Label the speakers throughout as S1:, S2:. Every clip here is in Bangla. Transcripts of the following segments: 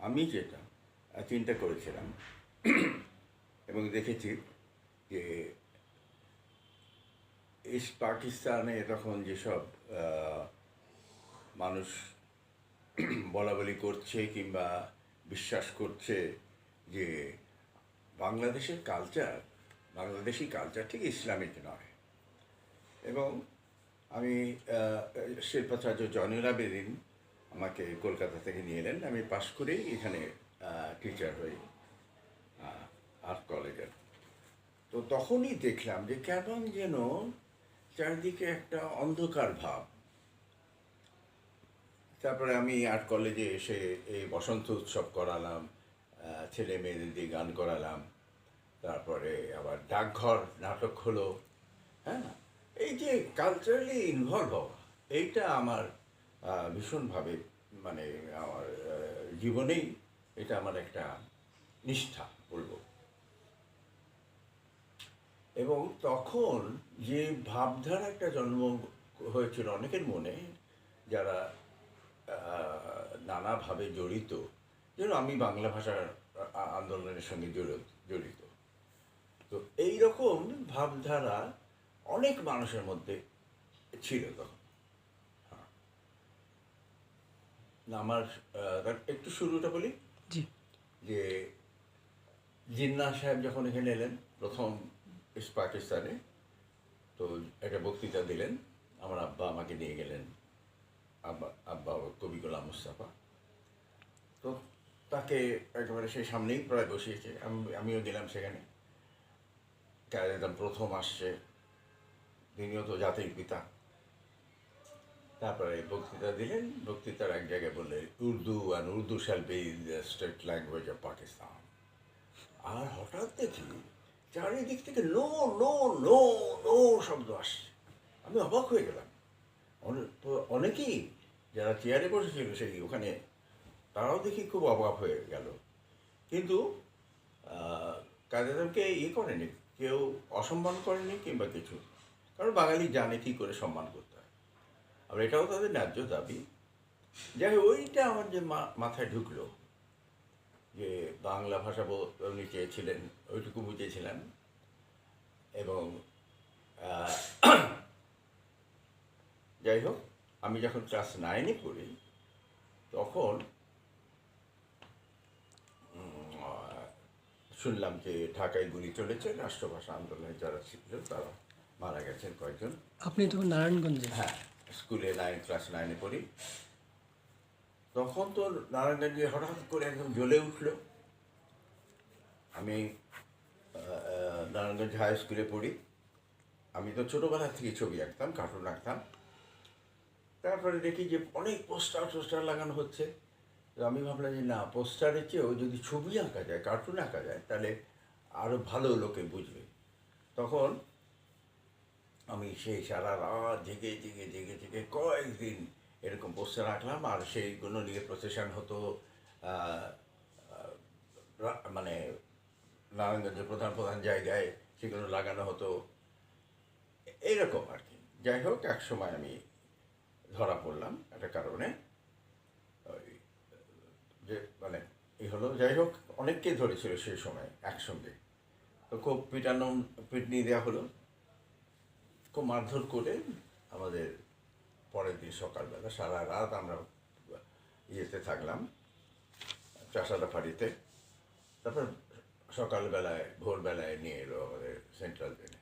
S1: আমি যেটা চিন্তা করেছিলাম এবং দেখেছি যে ইস্ট পাকিস্তানে তখন যেসব মানুষ বলাবলি করছে কিংবা বিশ্বাস করছে যে বাংলাদেশি কালচার ঠিক ইসলামিক নয়। এবং আমি শিল্পাচার্য জয়নুল আবেদিন আমাকে কলকাতা থেকে নিয়ে এলেন, আমি পাশ করেই এখানে টিচার হই আর্ট কলেজের। তো তখনই দেখলাম যে কেমন যেন চারিদিকে একটা অন্ধকার ভাব। তারপরে আমি আর্ট কলেজে এসে এই বসন্ত উৎসব করালাম, ছেলে মেয়েদের দিয়ে গান করালাম, তারপরে আবার ডাকঘর নাটক হলো। হ্যাঁ, এই যে কালচারালি ইনভলভ হওয়া, এইটা আমার ভীষণভাবে মানে আমার জীবনেই এটা আমার একটা নিষ্ঠা বলবো। এবং তখন যে ভাবধারা একটা জন্ম হয়েছিল অনেকের মনে, যারা নানাভাবে জড়িত, যেন আমি বাংলা ভাষার আন্দোলনের সঙ্গে জড়িত। তো এই রকম ভাবধারা অনেক মানুষের মধ্যে ছিল তখন। হ্যাঁ, আমার একটু শুরুটা বলি।
S2: জি।
S1: যে জিন্নাহ সাহেব যখন এখানে এলেন প্রথম ইস্ট পাকিস্তানে, তো একটা বক্তৃতা দিলেন, আমার আব্বা আমাকে নিয়ে গেলেন, আব্বা কবি গোলাম মুস্তাফা। তো তাকে একেবারে সেই সামনেই প্রায় বসিয়েছে, আমিও গেলাম সেখানে। একদম প্রথম আসছে, তিনিও তো জাতির পিতা। তারপরে বক্তৃতা দিলেন, বক্তৃতার এক জায়গায় বললেন Urdu shall be the state language of Pakistan. আর হঠাৎ দেখি চারিদিক থেকে নো নো নো নো শব্দ আসছে। আমি অবাক হয়ে গেলাম। তো অনেকেই যারা চেয়ারে বসেছিল সেই ওখানে, তারাও দেখি খুব অবাক হয়ে গেল। কিন্তু কাজেদেরকে করেনি, কেউ অসম্মান করেনি কিংবা কিছু, কারণ বাঙালি জানে কী করে সম্মান করতে হয়। আর এটাও তাদের ন্যায্য দাবি। যাই হোক, ওইটা আমার যে মাথায় ঢুকলো যে বাংলা ভাষা উনি চেয়েছিলেন, ওইটুকু বুঝেছিলেন। এবং যাই হোক, আমি যখন ক্লাস 9-এ পড়ি তখন শুনলাম যে ঢাকায় গুলি চলেছে, রাষ্ট্রভাষা আন্দোলনে যারা ছিল তারা মারা গেছেন কয়েকজন।
S2: আপনি তখন নারায়ণগঞ্জে?
S1: হ্যাঁ, স্কুলে ক্লাস 9-এ পড়ি। তখন তো নারায়ণগঞ্জে হঠাৎ করে একদম জ্বলে উঠল। আমি নারায়ণগঞ্জ হাই স্কুলে পড়ি। আমি তো ছোটোবেলা থেকে ছবি আঁকতাম, কার্টুন আঁকতাম। তারপরে দেখি যে অনেক পোস্টার লাগানো হচ্ছে। তো আমি ভাবলাম যে না, পোস্টারের চেয়েও যদি ছবি আঁকা যায়, কার্টুন আঁকা যায়, তাহলে আরও ভালো লোকে বুঝবে। তখন আমি সেই সারা রাত জেগে জেগে জেগে জেগে কয়েকদিন এরকম পোস্টার আঁকলাম। আর সেইগুলো নিয়ে প্রসেশন হতো, মানে নারায়ণগঞ্জের প্রধান প্রধান জায়গায় সেগুলো লাগানো হতো, এইরকম আর কি। যাই হোক, এক সময় আমি ধরা পড়লাম একটা কারণে, ওই যে মানে এই হলো। যাই হোক, অনেককেই ধরেছিল সেই সময় একসঙ্গে। তো খুব পিটনি দেওয়া হলো, খুব মারধর করে আমাদের পরের দিন সকালবেলা সারা রাত আমরা ইয়েতে থাকলাম, চাষাদা ফাঁড়িতে। তারপর সকালবেলায় ভোরবেলায় নিয়ে এলো আমাদের সেন্ট্রাল জেলে।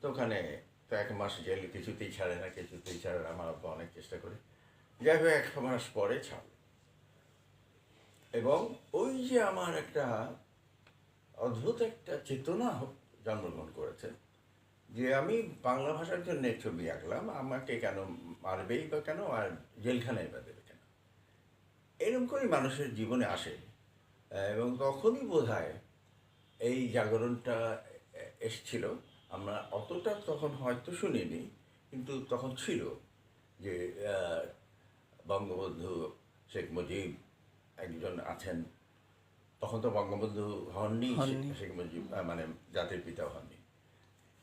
S1: তো ওখানে তো 1 মাস জেল, কিছুতেই ছাড়ে না, কিছুতেই ছাড়ে না। আমার আব্বা অনেক চেষ্টা করে, যাই হোক 1 মাস পরে ছাড়। এবং ওই যে আমার একটা অদ্ভুত একটা চেতনা জন্মগ্রহণ করেছে যে আমি বাংলা ভাষার জন্য ছবি আঁকলাম, আমাকে কেন মারবেই বা কেন, আর জেলখানায় বা দেবে কেন, এরকম করে মানুষের জীবনে আসে। এবং তখনই বোধহয় এই জাগরণটা এসছিল। আমরা অতটা তখন হয়তো শুনিনি, কিন্তু তখন ছিল যে বঙ্গবন্ধু শেখ মুজিব একজন আছেন। তখন তো বঙ্গবন্ধু হননি,
S2: হননি।
S1: শেখ মুজিব মানে জাতির পিতা হননি।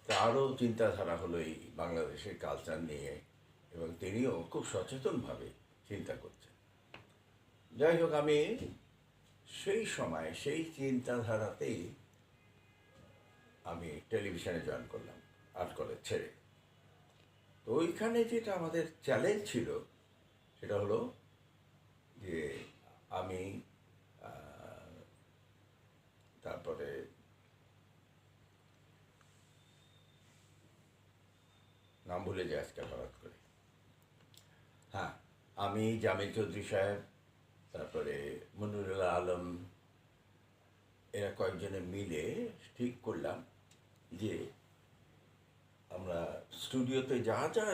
S1: তারও চিন্তাধারা হলো এই বাংলাদেশের কালচার নিয়ে, এবং তিনিও খুব সচেতনভাবে চিন্তা করছেন। যাই হোক, আমি সেই সময় সেই চিন্তাধারাতেই আমি টেলিভিশনে জয়েন করলাম, আর্ট কলেজ ছেড়ে। তো ওইখানে যেটা আমাদের চ্যালেঞ্জ ছিল সেটা হলো যে আমি তারপরে নাম ভুলে যাই আজকাল হঠাৎ করে। হ্যাঁ, আমি জামিল চৌধুরী সাহেব, তারপরে মনিরুল আলম, এরা কয়েকজনে মিলে ঠিক করলাম যে আমরা স্টুডিওতে যা যা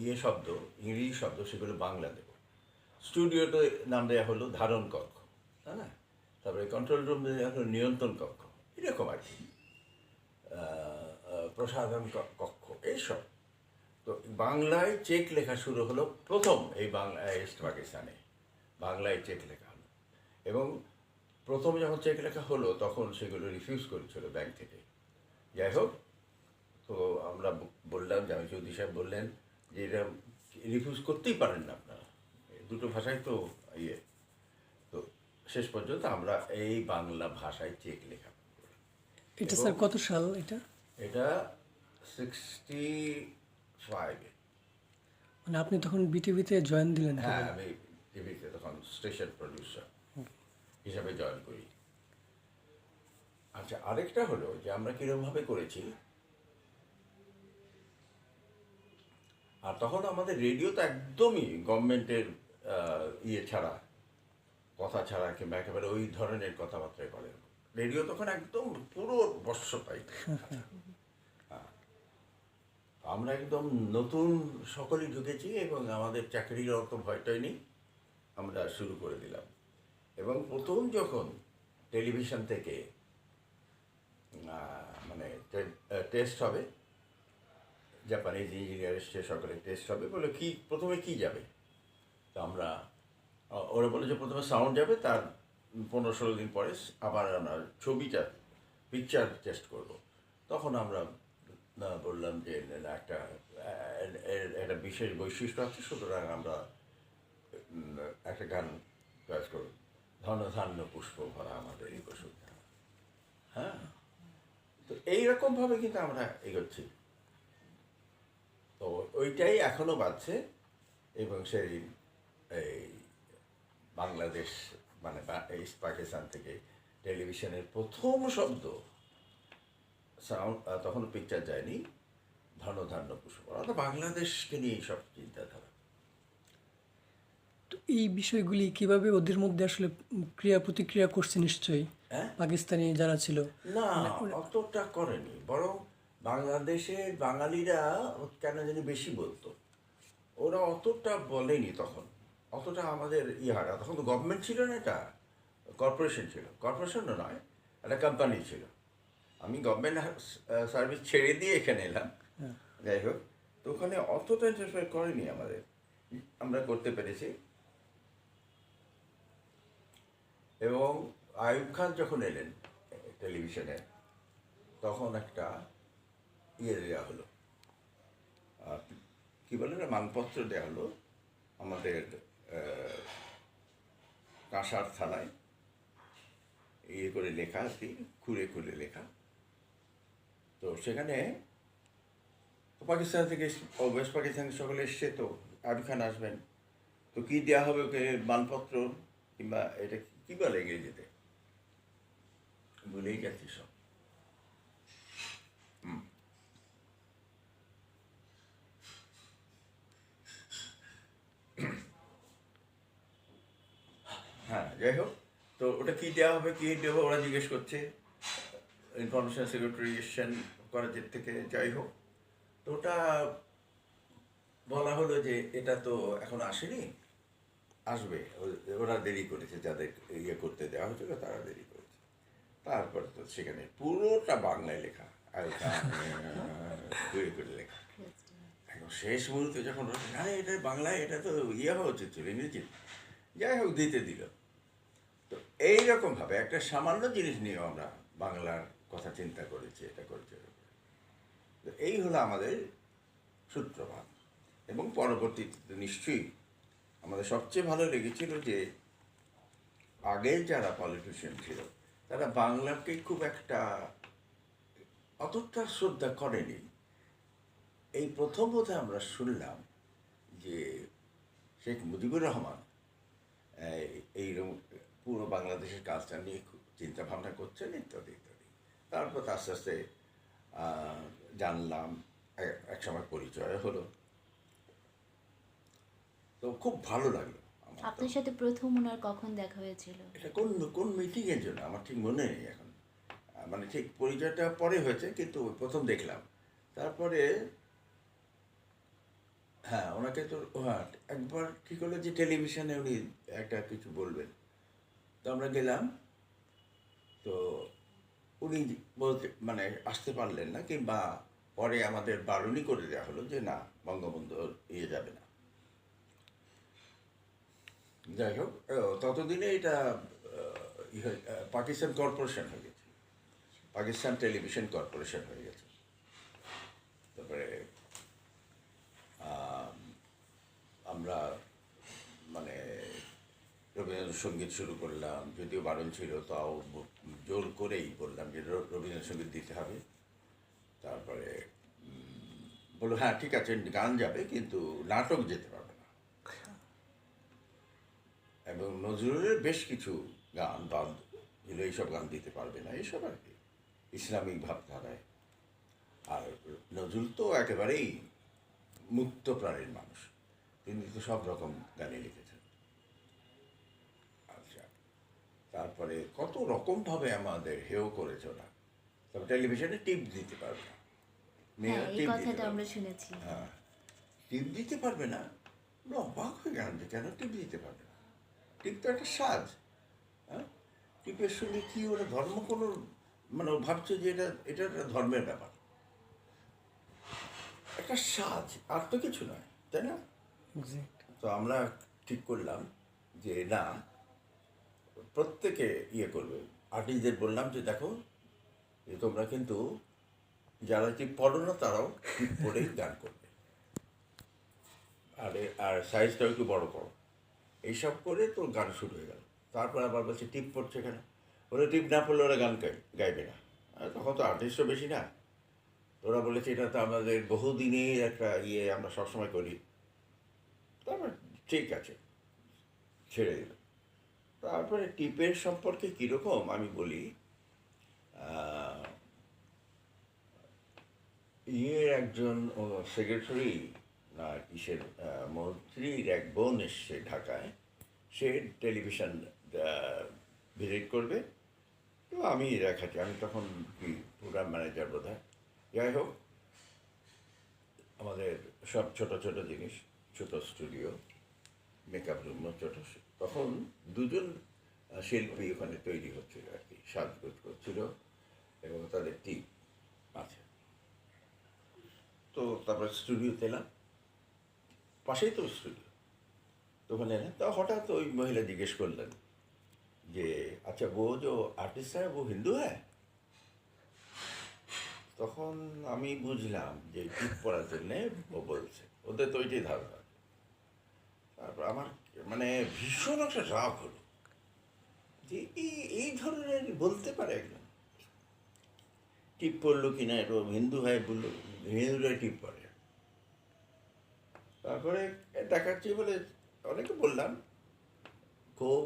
S1: ইয়ে শব্দ, ইংরেজি শব্দ, সেগুলো বাংলা দেব। স্টুডিওতে নাম দেওয়া হলো ধারণ কক্ষ, তাই না? তারপরে কন্ট্রোল রুম দেওয়া হলো নিয়ন্ত্রণ কক্ষ, এরকম আর কি, প্রসাধন কক্ষ, এইসব। তো বাংলায় চেক লেখা শুরু হলো প্রথম এই বাংলা ইস্ট পাকিস্তানে, বাংলায় চেক লেখা হলো। এবং প্রথম যখন চেক লেখা হলো তখন সেগুলো রিফিউজ করেছিল ব্যাংক থেকে। যাই হোক, তো আমরা বললাম, জামিল চৌধুরী সাহেব বললেন যে এটা রিফিউজ করতেই পারেন না আপনারা, দুটো ভাষায় তো ইয়ে। তো শেষ পর্যন্ত আমরা এই বাংলা ভাষায় চেক লেখা।
S2: এটা স্যার কত সাল এটা?
S1: এটা 65-এ।
S2: মানে আপনি তখন বিটিভিতে জয়েন দিলেন?
S1: হ্যাঁ, আমি টিভিতে তখন স্টেশন প্রডিউসার হিসাবে জয়েন করি। আচ্ছা, আরেকটা হলো যে আমরা কীরকমভাবে করেছি, আর তখন আমাদের রেডিও তো একদমই গভর্নমেন্টের ইয়ে ছাড়া, কথা ছাড়া, কিংবা একেবারে ওই ধরনের কথাবার্তায় বলে। রেডিও তখন একদম পুরো বর্ষপাই। আমরা একদম নতুন সকলেই ঢুকেছি এবং আমাদের চাকরির অত ভয়টাই নেই, আমরা শুরু করে দিলাম। এবং প্রথম যখন টেলিভিশন থেকে মানে টেস্ট হবে, জাপানিজ ইঞ্জিনিয়ার এসছে, সকলে টেস্ট হবে, বলে কি প্রথমে কি যাবে? তো আমরা ওরা বলে যে প্রথমে সাউন্ড যাবে, তার 15-16 দিন পরে আবার আমরা ছবিটা, পিকচার টেস্ট করব। তখন আমরা বললাম যে একটা একটা বিশেষ বৈশিষ্ট্য আছে, সুতরাং আমরা একটা গান চয়েস করব, ধন ধান্য পুষ্প ভরা আমাদের এই বসুন্ধরা। হ্যাঁ, তো এইরকমভাবে কিন্তু আমরা এগোচ্ছি। তো ওইটাই এখনো বাজছে। এবং সেই এই বাংলাদেশ মানে ইস্ট পাকিস্তান থেকে টেলিভিশনের প্রথম শব্দ সাউন্ড, তখন পিকচার যায়নি, ধনধান্য পুষ্প, অর্থাৎ বাংলাদেশকে নিয়ে সব চিন্তাধারা।
S2: তো এই বিষয়গুলি কিভাবে ওদের মধ্যে আসলে ক্রিয়া প্রতিক্রিয়া করছে নিশ্চয়ই,
S1: হ্যাঁ,
S2: পাকিস্তানি যারা ছিল?
S1: না, অতটা করেনি, বরং বাংলাদেশের বাঙালিরা কেন জানি বেশি বলতো, ওরা অতটা বলেনি তখন, অতটা আমাদের ইহারা। তখন তো গভর্নমেন্ট ছিল না, এটা কর্পোরেশন ছিল, কর্পোরেশনও নয়, একটা কোম্পানি ছিল। আমি গভর্নমেন্ট সার্ভিস ছেড়ে দিয়ে এখানে এলাম। যাই হোক, তো ওখানে অতটা ইন্টারফেয়ার করেনি আমাদের, আমরা করতে পেরেছি। এবং আইয়ুব খান যখন এলেন টেলিভিশনে, তখন একটা ইয়ে দেওয়া হলো, কী বলে না, মানপত্র দেওয়া হলো আমাদের কাঁসার থানায়, ইয়ে করে লেখা আর কি, খুঁড়ে খুঁড়ে লেখা। তো সেখানে পাকিস্তান থেকে, ওয়েস্ট পাকিস্তান থেকে সকলে এসছে, তো আইয়ুব খান আসবেন, তো কী দেওয়া হবে ওকে, মানপত্র, কিংবা এটা কী বলে ইংরেজিতে, ভুলেই যাচ্ছি সব। হ্যাঁ, যাই হোক, তো ওটা কী দেওয়া হবে, কী দেবো, ওরা জিজ্ঞেস করছে, ইনফরমেশন সেক্রেটারি এসছেন করাচির থেকে। যাই হোক, তো ওটা বলা হলো যে এটা তো এখন আসেনি, আসবে, ওরা দেরি করেছে, যাদের ইয়ে করতে দেওয়া হয়েছিল তারা দেরি করেছে। তারপর তো সেখানে পুরোটা বাংলায় লেখা, আর ঘুরে ঘুরে লেখা। এখন শেষ মুহূর্তে যখন আরে এটা বাংলায়, এটা তো ইয়ে হওয়া উচিত ছিল ইংরেজি, যাই হোক দিতে দিল। তো এইরকমভাবে একটা সামান্য জিনিস নিয়েও আমরা বাংলার কথা চিন্তা করেছি, এটা করেছি। তো এই হলো আমাদের সূত্রপাত। এবং পরবর্তীতে নিশ্চয়ই আমাদের সবচেয়ে ভালো লেগেছিল যে আগের যারা পলিটিশিয়ান ছিল তারা বাংলাকে খুব একটা অতটা শ্রদ্ধা করেনি। এই প্রথম বোধহয় আমরা শুনলাম যে শেখ মুজিবুর রহমান এইরকম পুরো বাংলাদেশের কাজটা নিয়ে খুব চিন্তা ভাবনা করছেন ইত্যাদি ইত্যাদি। তারপর তো আস্তে আস্তে জানলাম, এক সময় পরিচয় হলো, তো খুব ভালো লাগলো আমার।
S3: আপনার সাথে প্রথম ওনার কখন দেখা হয়েছিল?
S1: এটা কোন কোন মিটিংয়ের জন্য আমার ঠিক মনে নেই এখন, মানে ঠিক পরিচয়টা পরে হয়েছে, কিন্তু প্রথম দেখলাম। তারপরে হ্যাঁ, ওনাকে তো হ্যাঁ একবার ঠিক হলো যে টেলিভিশনে উনি একটা কিছু বলবেন, তো আমরা গেলাম। তো উনি বলতে মানে আসতে পারলেন না, কিংবা পরে আমাদের বারণই করে দেওয়া হলো যে না, বঙ্গবন্ধু ইয়ে যাবে না। যাই হোক, ততদিনে এটা পাকিস্তান কর্পোরেশন হয়ে গেছে, পাকিস্তান টেলিভিশন কর্পোরেশন হয়ে গেছে। তারপরে আমরা মানে রবীন্দ্রসঙ্গীত শুরু করলাম, যদিও বারণ ছিল, তাও জোর করেই বললাম যে রবীন্দ্রসঙ্গীত দিতে হবে। তারপরে বললো হ্যাঁ ঠিক আছে, গান যাবে কিন্তু নাটক যেতে পারবে না। এবং নজরুলের বেশ কিছু গান বাদ দিল, এইসব গান দিতে পারবে না, এইসব আর কি ইসলামিক ভাবধারায়। আর নজরুল তো একেবারেই মুক্ত প্রাণের মানুষ, তিনি তো সব রকম গানে লিখেছেন। আচ্ছা, তারপরে কত রকমভাবে আমাদের হেয় করেছে ওরা। তবে টেলিভিশনে টিপ দিতে পারবে না, মেয়েরা
S3: হ্যাঁ, এই
S1: টিপ দিতে
S3: কথাটা
S1: পারবে
S3: আমরা
S1: না।
S3: শুনেছি।
S1: হ্যাঁ, টিপ দিতে পারবে না। আমরা অবাক হয়ে গেলাম যে কেন টিপ দিতে পারবে না। টিপ তো একটা সাজ। হ্যাঁ, টিপের সঙ্গে কি ওরা ধর্ম কোনো, মানে ও ভাবছে যে এটা এটা একটা ধর্মের ব্যাপার, একটা সাজ, আর তো কিছু নয়, তাই না? তো আমরা ঠিক করলাম যে না, প্রত্যেকে ইয়ে করবে। আর্টিস্টদের বললাম যে দেখো, যে তোমরা কিন্তু যারা টিপ পড়ো না তারাও টিপ পড়েই গান করবে, আর সাইজটাও একটু বড় করো। এইসব করে তো গান শুরু হয়ে গেল। তারপর আবার বলছে টিপ পড়ছে কেন, ওরা টিপ না পড়লে ওরা গান গাইবে না। আর তখন তো আর্টিস্টও বেশি না। ওরা বলেছে এটা তো আমাদের বহুদিনের একটা ইয়ে, আমরা সবসময় করি। তারপর ঠিক আছে, ছেড়ে দিল। তারপরে টিপের সম্পর্কে কীরকম আমি বলি। একজন সেক্রেটারি না কিসের মন্ত্রীর এক বোন এসছে ঢাকায়, সে টেলিভিশন ভিজিট করবে, তো আমি দেখাচ্ছি, আমি তখন কি প্রোগ্রাম ম্যানেজার বোধ হয়। যাই হোক, আমাদের সব ছোট ছোট জিনিস, ছোট স্টুডিও, মেকআপ রুম ছোট, তখন দুজন শিল্পী ওখানে তৈরি হচ্ছিল আর কি, সাজগোজ করছিল, এবং তাদের টিম আছে। তো তারপর স্টুডিওতে এলাম, পাশেই তো স্টুডিও, তো ওখানে এলাম। তো হঠাৎ ওই মহিলা জিজ্ঞেস করলেন যে আচ্ছা वो जो आर्टिस्ट है वो हिंदू है। তখন আমি বুঝলাম যে টিপ পড়ার জন্যে ও বলছে, ওদের তো ওইটাই ধারণা। তারপর আমার মানে ভীষণ একটা রাগ হলো যে এই ধরনের বলতে পারে একজন, টিপ পড়লো কিনা, এটা হিন্দু হয় বললো, হিন্দুরাই টিপ পড়ে। তারপরে দেখাচ্ছি বলে অনেকে বললাম, খুব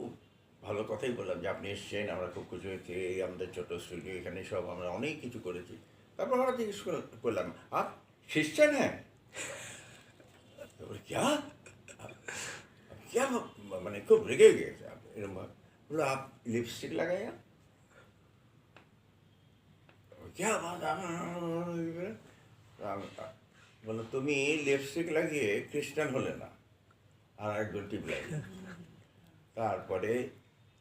S1: ভালো কথাই বললাম যে আপনি এসছেন, আমরা খুব খুশি হয়েছি, এই আমাদের ছোটো স্টুডিও, এখানে সব আমরা অনেক কিছু করেছি। তারপর আমরা জিজ্ঞেস করলাম আপ খ্রিস্টান হ্যাঁ, তারপরে ক্যা ক্যা, মানে খুব রেগে গিয়েছে এরকম বললো আপ লিপস্টিক লাগাই ক্যা বাত, বললো তুমি লিপস্টিক লাগিয়ে খ্রিস্টান হলে না, আর একজন টিপ লাগিয়ে। তারপরে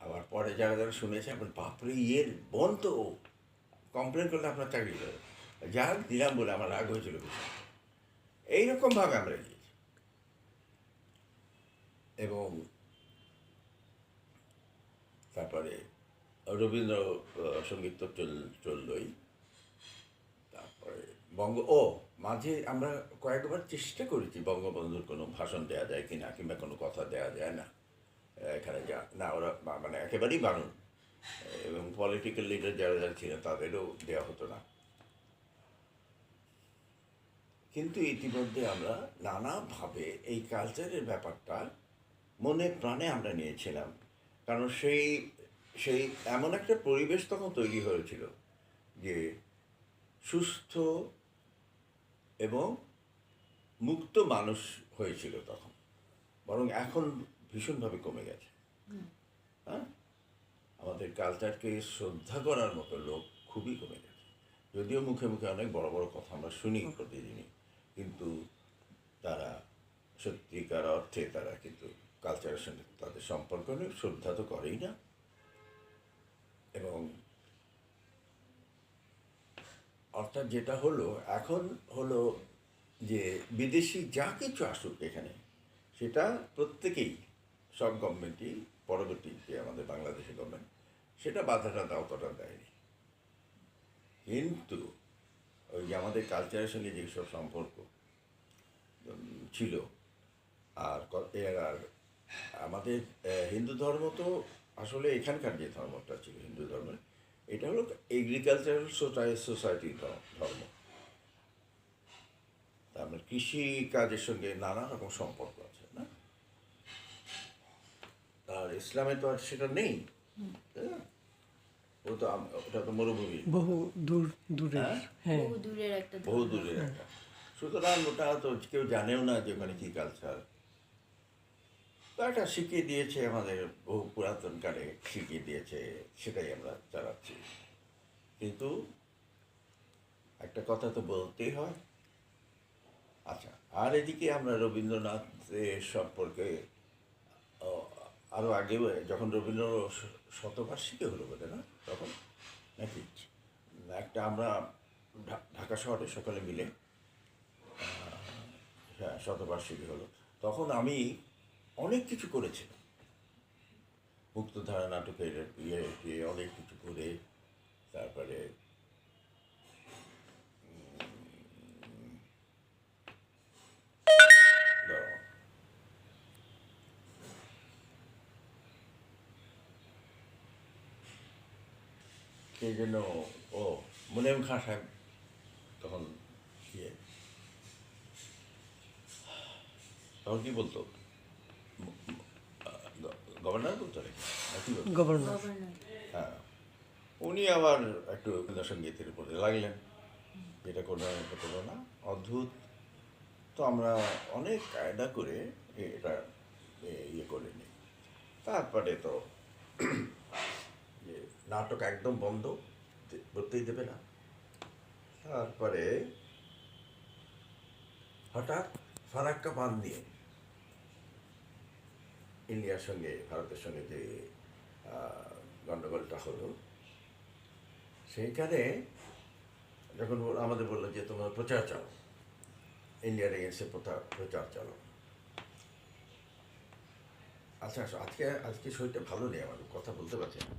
S1: আবার পরে যারা যারা শুনেছে আপনার বাপরে ইয়ের বোন তো কমপ্লেন করলে আপনার চাকরি যাবে, যা দিলাম বলে আমার রাগ হয়েছিল বেশি। এইরকমভাবে আমরা গিয়েছি। এবং তারপরে রবীন্দ্র সঙ্গীত তো চললই। তারপরে মাঝে আমরা কয়েকবার চেষ্টা করেছি বঙ্গবন্ধুর কোনো ভাষণ দেওয়া যায় কিনা, কিংবা কোনো কথা দেওয়া যায় না এখানে, যা না ওরা মানে একেবারেই বারণ, এবং পলিটিক্যাল লিডার যারা যারা ছিলেন তাদেরও দেওয়া হতো না। কিন্তু ইতিমধ্যে আমরা নানাভাবে এই কালচারের ব্যাপারটা মনে প্রাণে আমরা নিয়েছিলাম, কারণ সেই সেই এমন একটা পরিবেশ তখন তৈরি হয়েছিল যে সুস্থ এবং মুক্ত মানুষ হয়েছিল তখন, বরং এখন ভীষণভাবে কমে গেছে। হ্যাঁ, আমাদের কালচারকে শ্রদ্ধা করার মতো লোক খুবই কমে গেছে। যদিও মুখে মুখে অনেক বড় বড় কথা আমরা শুনি প্রতিদিনই, কিন্তু তারা সত্যিকার অর্থে তারা কিন্তু কালচারের সঙ্গে তাদের সম্পর্ক নেই, শ্রদ্ধা তো করেই না। এবং অর্থাৎ যেটা হলো এখন হলো যে বিদেশি যা কিছু আসুক এখানে, সেটা প্রত্যেকেই, সব গভর্নমেন্টই, পরবর্তী যে আমাদের বাংলাদেশের গভর্নমেন্ট, সেটা বাধাটা অতটা দেয়নি। কিন্তু ওই যে আমাদের কালচারের সঙ্গে যেসব সম্পর্ক ছিল, আর আর আমাদের হিন্দু ধর্ম তো আসলে এখানকার যে ধর্মটা ছিল হিন্দু ধর্মের, এটা হলো এগ্রিকালচারাল সোসাইটির ধর্ম। তারপরে কৃষি কাজের সঙ্গে নানা রকম সম্পর্ক আছে না, আর ইসলামে তো আর সেটা নেই, তাই না? ওটা তো মরুভূমি,
S2: বহু দূরে।
S1: হ্যাঁ?
S2: হ্যাঁ,
S3: বহু দূরের একটা
S1: বহু
S3: ধারণা।
S1: দূরের একটা, সুতরাং ওটা তো কেউ জানেও না যে ওখানে কী কালচার। তো একটা শিখিয়ে দিয়েছে আমাদের, বহু পুরাতন কালে শিখিয়ে দিয়েছে, সেটাই আমরা চালাচ্ছি। কিন্তু একটা কথা তো বলতেই হয়। আচ্ছা, আর এদিকে আমরা রবীন্দ্রনাথের সম্পর্কে আরও আগে, যখন রবীন্দ্র শতবার্ষিকী হলো বোধহয় না তখন, নাকি একটা আমরা ঢাকা শহরে সকলে মিলে, হ্যাঁ, শতবার্ষিকী হলো, তখন আমি অনেক কিছু করেছিলাম, মুক্তধারা নাটকের অনেক কিছু করে, তারপরে দাঁড়াও, সেই জন্য ও মুনেম খান সাহেব তখন ইয়ে, তখন কি বলতো, গভর্নর বলতো নাকি, না কি বলতো?
S2: গভর্নর।
S3: গভর্নর।
S1: হ্যাঁ, উনি আবার একটু সঙ্গীতের উপরে লাগলেন, এটা করো না, এটা করো না, অদ্ভুত। তো আমরা অনেক কায়দা করে এটা ইয়ে করে নিই। তারপরে তো যে নাটক একদম বন্ধ করতেই দেবে না। তারপরে হঠাৎ ফারাক্কা বাঁধ নিয়ে ইন্ডিয়ার সঙ্গে, ভারতের সঙ্গে যে গণ্ডগোলটা হলো, সেইখানে যখন আমাদের বললো যে তোমরা প্রচার চালাও, ইন্ডিয়ার এগেন্সে প্রচার চালাও। আচ্ছা, আজকে আজকে শরীরটা ভালো নেই, আমার কথা বলতে পারছি না।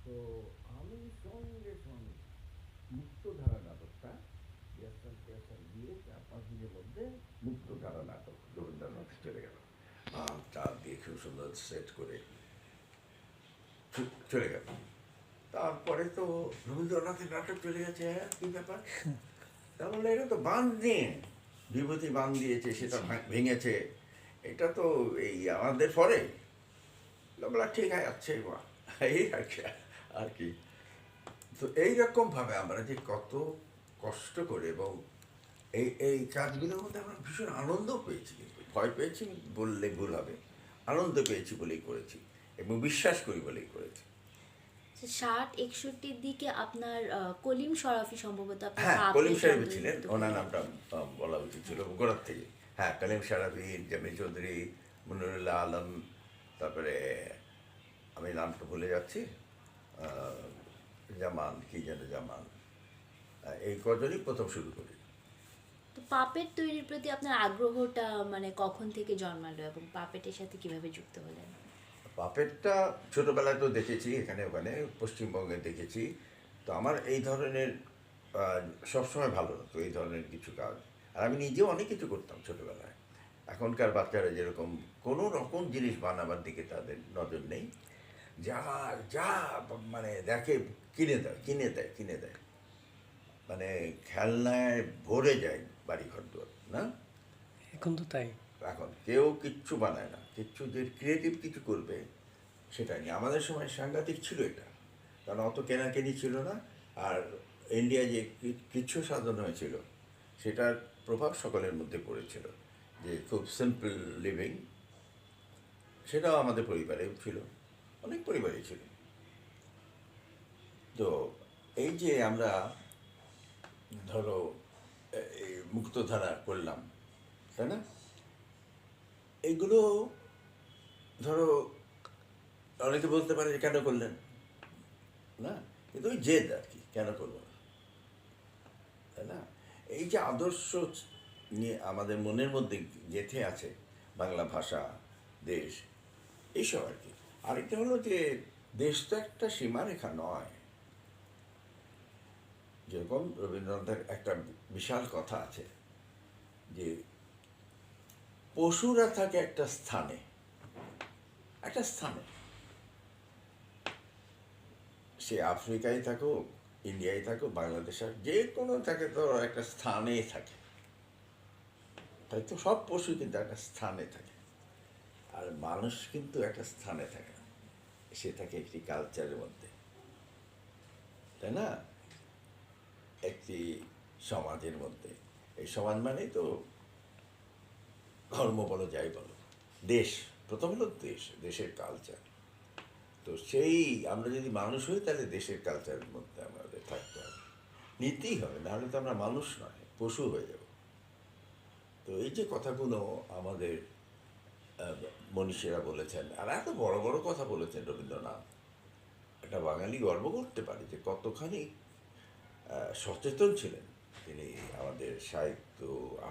S1: তো আমি সঙ্গে সঙ্গে মুক্তধারা নাটকটা দিয়ে 4-5 দিনের মধ্যে মুক্তধারা নাটক রবীন্দ্রনাথ চলে গেল, চার দিয়ে খুব সুন্দর সেট করে চলে গেল। তারপরে তো রবীন্দ্রনাথের নাটক চলে গেছে, হ্যাঁ কী ব্যাপার, তাহলে এটা তো বাঁধ নিয়ে, বিভূতি বাঁধ দিয়েছে, সেটা ভেঙেছে, এটা তো এই আমাদের পরে, বলা ঠিক আছে, এই আর কি। তো এইরকমভাবে আমরা যে কত কষ্ট করে, এবং এই কাজগুলোর মধ্যে আমরা ভীষণ আনন্দ পেয়েছি, কিন্তু ভয় পেয়েছি বললে ভুল হবে, আনন্দ পেয়েছি বলেই করেছি, এবং বিশ্বাস করি বলেই করেছি।
S3: 60-61 দিকে আপনার কলিম শরাফি সম্ভবত আপনার
S1: হ্যাঁ,
S3: বাপের
S1: কলিম সাহেব
S3: সঙ্গে
S1: ছিলেন,
S3: যুক্ত
S1: ওনার
S3: হলেন।
S1: নামটা বলা উচিত ছিল গোড়ার থেকে। হ্যাঁ, কলিম সারাফি, জামিল চৌধুরী, মনিরুল্লাহ আলম, তারপরে আমি নামটা ভুলে যাচ্ছি, জামান, কি যেন জামান, এই কজনই প্রথম শুরু করি।
S3: তো পাপেট তৈরির প্রতি আপনার আগ্রহটা মানে কখন থেকে জন্মালো এবং পাপেটের সাথে কিভাবে যুক্ত হলেন?
S1: পাপেটটা ছোটোবেলায় তো দেখেছি, এখানে ওখানে পশ্চিমবঙ্গে দেখেছি। তো আমার এই ধরনের আহ, সবসময় ভালো হতো এই ধরনের কিছু কাজ। আর আমি নিজেও অনেক কিছু করতাম ছোটোবেলায়। এখনকার বাচ্চারা যেরকম কোনো রকম জিনিস বানাবার দিকে তাদের নজর নেই, যা যা মানে দেখে কিনে দেয় কিনে দেয় কিনে দেয়, মানে খেলনায় ভরে যায় বাড়িঘর দুয়ার না।
S2: এখন তো তাই।
S1: এখন কেউ কিচ্ছু বানায় না, কিচ্ছু যে ক্রিয়েটিভ কিছু করবে সেটা নিয়ে আমাদের সময় সাংঘাতিক ছিল এটা, কারণ অত কেনাকেনি ছিল না। আর ইন্ডিয়া যে কিছু সাধন হয়েছিল সেটার প্রভাব সকলের মধ্যে পড়েছিল, যে খুব সিম্পল লিভিং, সেটাও আমাদের পরিবারেও ছিল, অনেক পরিবারেই ছিল। তো এই যে আমরা ধরো এই মুক্তধারা করলাম, তাই না, এইগুলো ধরো অনেকে বলতে পারে যে কেন করলেন না, কিন্তু ওই জেদ আর কি, কেন করবো না, তাই না। এই যে আদর্শ নিয়ে আমাদের মনের মধ্যে গেঁথে আছে, বাংলা ভাষা, দেশ, এইসব আর কি। আরেকটা হলো যে দেশ তো একটা সীমারেখা নয়। যেরকম রবীন্দ্রনাথের একটা বিশাল কথা আছে যে পশুরা থাকে একটা স্থানে, একটা স্থানে, সে আফ্রিকায় থাকুক, ইন্ডিয়ায় থাকুক, বাংলাদেশে, যে কোনো থাকে তো একটা স্থানেই থাকে। তাই তো সব পশু কিন্তু একটা স্থানে থাকে, আর মানুষ কিন্তু একটা স্থানে থাকে না, সে থাকে একটি কালচারের মধ্যে, তাই না, একটি সমাজের মধ্যে। এই সমাজ মানেই তো ধর্ম বলো যাই বলো, দেশ, প্রথম হলো দেশ, দেশের কালচার। তো সেই আমরা যদি মানুষ হই তাহলে দেশের কালচারের মধ্যে আমাদের থাকতে হবে, নিতেই হবে, নাহলে তো আমরা মানুষ নয়, পশু হয়ে যাব। তো এই যে কথাগুলো আমাদের মনীষীরা বলেছেন, আর এত বড় বড় কথা বলেছেন রবীন্দ্রনাথ, একটা বাঙালি গর্ব করতে পারে যে কতখানি সচেতন ছিলেন তিনি আমাদের সাহিত্য,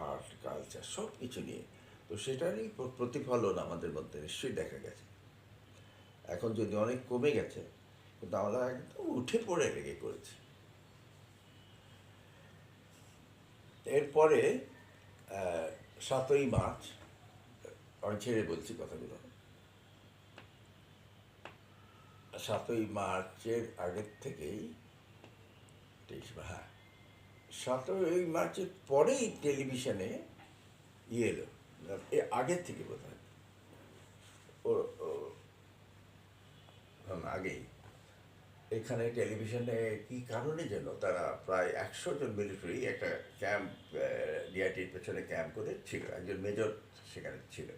S1: আর্ট, কালচার সব কিছু নিয়ে। তো সেটারই প্রতিফলন আমাদের মধ্যে নিশ্চয়ই দেখা গেছে। এখন যদি অনেক কমে গেছে, কিন্তু আমরা একদম উঠে পড়ে লেগে করেছি। এরপরে 7ই মার্চ, আমি ছেড়ে বলছি কথাগুলো, 7ই মার্চের আগের থেকেই, 23, হ্যাঁ, 7ই মার্চের পরেই টেলিভিশনে এলো, আগের থেকে বোধ হয়, আগেই এখানে টেলিভিশনে কি কারণে যেন তারা প্রায় 100 জন মিলিটারি একটা ক্যাম্প, ডিআইটির পেছনে ক্যাম্প করে ছিল, একজন মেজর সেখানে ছিল।